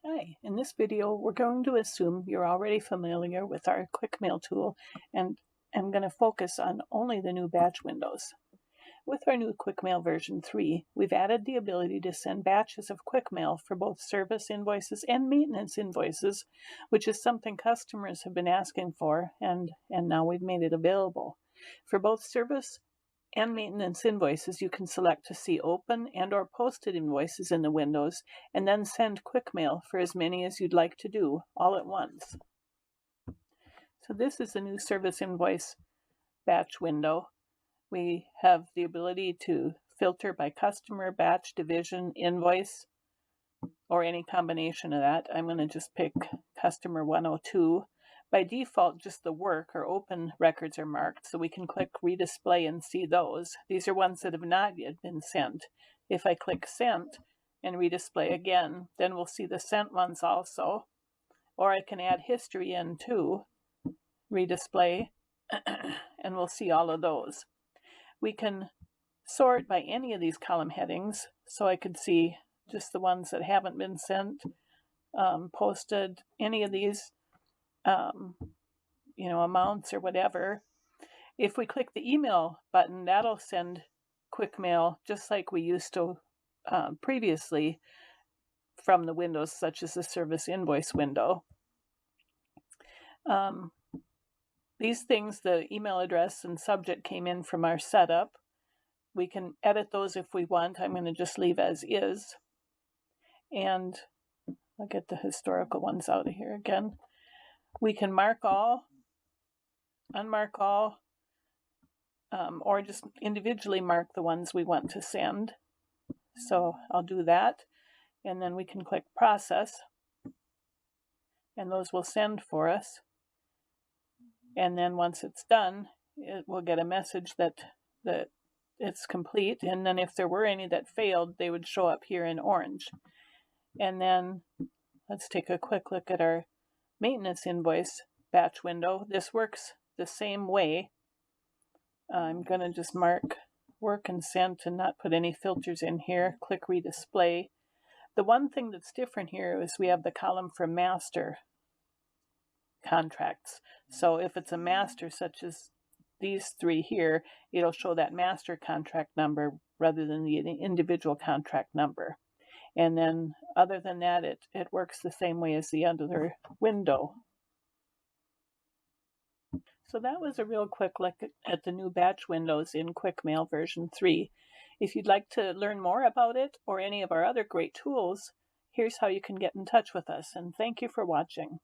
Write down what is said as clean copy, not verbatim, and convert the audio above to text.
Hi, in this video we're going to assume you're already familiar with our QuickMail tool, and I'm going to focus on only the new batch windows. With our new QuickMail version 3, we've added the ability to send batches of QuickMail for both service invoices and maintenance invoices, which is something customers have been asking for, and now we've made it available. For both service and maintenance invoices, you can select to see open and or posted invoices in the windows, and then send QuickMail for as many as you'd like to do all at once. So this is the new service invoice batch window. We have the ability to filter by customer, batch, division, invoice, or any combination of that. I'm going to just pick customer 102. By default, just the work or open records are marked, so we can click redisplay and see those. These are ones that have not yet been sent. If I click sent and redisplay again, then we'll see the sent ones also. Or I can add history in too, redisplay, and we'll see all of those. We can sort by any of these column headings, so I could see just the ones that haven't been sent, posted, any of these amounts or whatever. If we click the email button, that'll send QuickMail just like we used to previously from the windows such as the service invoice window. These things, the email address and subject, came in from our setup. We can edit those if we want. I'm going to just leave as is. And I'll get the historical ones out of here again. We can mark all, unmark all, or just individually mark the ones we want to send. So I'll do that, and then we can click process, and those will send for us. And then once it's done, it will get a message that it's complete, and then if there were any that failed, they would show up here in orange. And then let's take a quick look at our maintenance invoice batch window. This works the same way. I'm going to just mark work and sent and not put any filters in here. Click redisplay. The one thing that's different here is we have the column for master contracts. So if it's a master such as these three here, it'll show that master contract number rather than the individual contract number. And then other than that, it works the same way as the other window. So that was a real quick look at the new batch windows in QuickMail version 3. If you'd like to learn more about it or any of our other great tools, here's how you can get in touch with us. And thank you for watching.